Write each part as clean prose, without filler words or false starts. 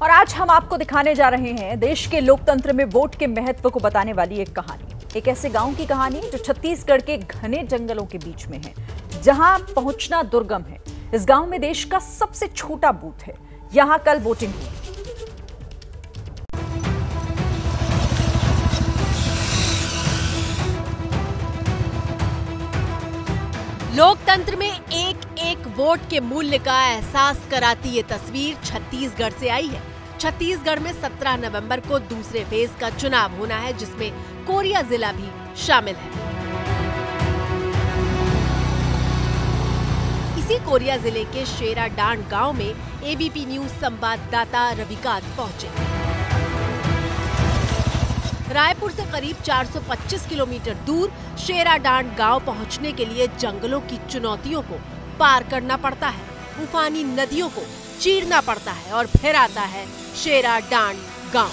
और आज हम आपको दिखाने जा रहे हैं देश के लोकतंत्र में वोट के महत्व को बताने वाली एक कहानी। एक ऐसे गांव की कहानी जो छत्तीसगढ़ के घने जंगलों के बीच में है, जहां पहुंचना दुर्गम है। इस गांव में देश का सबसे छोटा बूथ है। यहां कल वोटिंग हुई। लोकतंत्र में एक एक वोट के मूल्य का एहसास कराती ये तस्वीर छत्तीसगढ़ से आई है। छत्तीसगढ़ में 17 नवंबर को दूसरे फेज का चुनाव होना है, जिसमें कोरिया जिला भी शामिल है। इसी कोरिया जिले के शेराडांड गांव में एबीपी न्यूज संवाददाता रविकांत पहुंचे। रायपुर से करीब 425 किलोमीटर दूर शेराडांड गांव पहुंचने के लिए जंगलों की चुनौतियों को पार करना पड़ता है, उफानी नदियों को चीरना पड़ता है और फिर आता है शेराडांड गांव।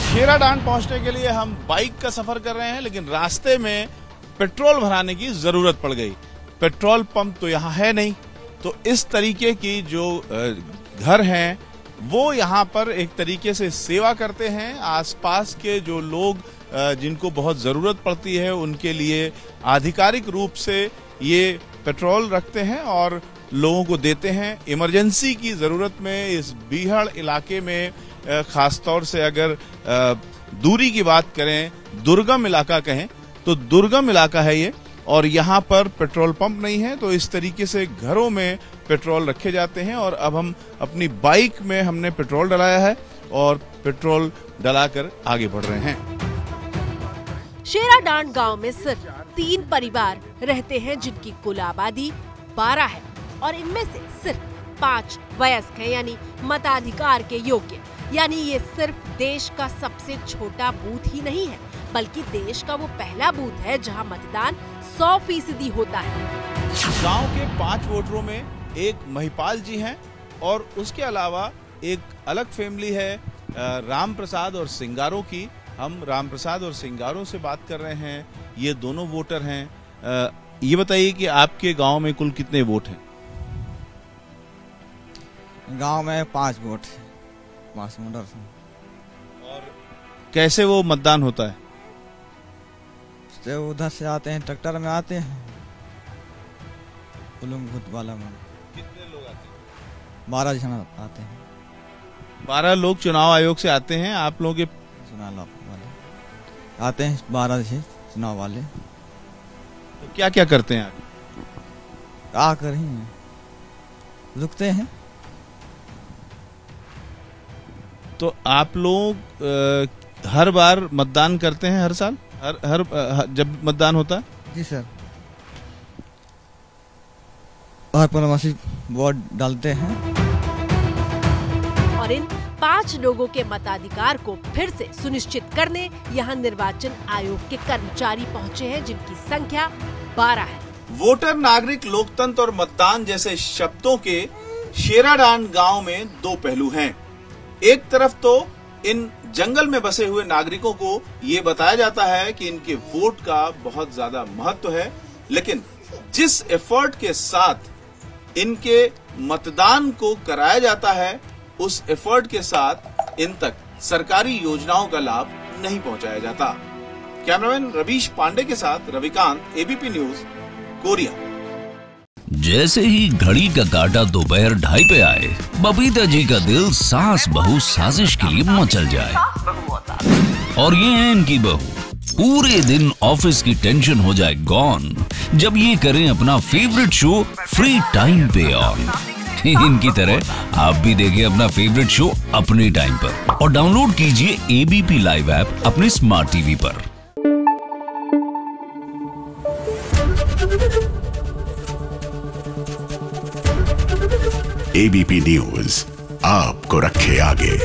शेराडांड पहुंचने के लिए हम बाइक का सफर कर रहे हैं, लेकिन रास्ते में पेट्रोल भराने की जरूरत पड़ गई। पेट्रोल पंप तो यहाँ है नहीं, तो इस तरीके की जो घर हैं वो यहाँ पर एक तरीके से सेवा करते हैं। आसपास के जो लोग जिनको बहुत जरूरत पड़ती है उनके लिए आधिकारिक रूप से ये पेट्रोल रखते हैं और लोगों को देते हैं। इमरजेंसी की जरूरत में इस बीहड़ इलाके में खासतौर से अगर दूरी की बात करें, दुर्गम इलाका कहें तो दुर्गम इलाका है ये, और यहाँ पर पेट्रोल पंप नहीं है, तो इस तरीके से घरों में पेट्रोल रखे जाते हैं। और अब हम अपनी बाइक में हमने पेट्रोल डलाया है और पेट्रोल डलाकर आगे बढ़ रहे हैं। शेराडांड गांव में सिर्फ 3 परिवार रहते हैं, जिनकी कुल आबादी 12 है और इनमें से सिर्फ 5 वयस्क हैं, यानी मताधिकार के योग्य। यानी ये सिर्फ देश का सबसे छोटा बूथ ही नहीं है, बल्कि देश का वो पहला बूथ है जहां मतदान 100% होता है। गांव के 5 वोटरों में एक महिपाल जी हैं और उसके अलावा एक अलग फैमिली है राम प्रसाद और सिंगारों की। हम राम प्रसाद और सिंगारों से बात कर रहे हैं। ये दोनों वोटर हैं। ये बताइए कि आपके गांव में कुल कितने वोट हैं? गांव में 5 वोट है, 5 वोटर। और कैसे वो मतदान होता है? तो उधर से आते हैं, ट्रैक्टर में आते हैं, भूत वाला में। कितने लोग आते हैं? 12 जन आते हैं। 12 लोग चुनाव आयोग से आते हैं। आप लोगों के चुनाव वाले आते हैं, 12 से चुनाव वाले। तो क्या क्या करते हैं? क्या करें, रुकते हैं। तो आप लोग हर बार मतदान करते हैं? हर साल हर जब मतदान होता है? जी सर, हर प्रवासी वोट डालते हैं। और इन 5 लोगों के मताधिकार को फिर से सुनिश्चित करने यहाँ निर्वाचन आयोग के कर्मचारी पहुँचे हैं, जिनकी संख्या 12 है। वोटर, नागरिक, लोकतंत्र और मतदान जैसे शब्दों के शेराडांड गांव में 2 पहलू हैं। एक तरफ तो इन जंगल में बसे हुए नागरिकों को ये बताया जाता है कि इनके वोट का बहुत ज्यादा महत्व है, लेकिन जिस एफर्ट के साथ इनके मतदान को कराया जाता है, उस एफर्ट के साथ इन तक सरकारी योजनाओं का लाभ नहीं पहुंचाया जाता। कैमरामैन रवीश पांडे के साथ रविकांत, एबीपी न्यूज, कोरिया। जैसे ही घड़ी का काटा दोपहर 2:30 पे आए, बबीता जी का दिल सास बहू साजिश के लिए मचल जाए। और ये है इनकी बहू, पूरे दिन ऑफिस की टेंशन हो जाए गॉन जब ये करें अपना फेवरेट शो फ्री टाइम पे ऑन। इनकी तरह आप भी देखें अपना फेवरेट शो अपने टाइम पर और डाउनलोड कीजिए एबीपी लाइव ऐप अपने स्मार्ट टीवी पर। एबीपी न्यूज आपको रखे आगे।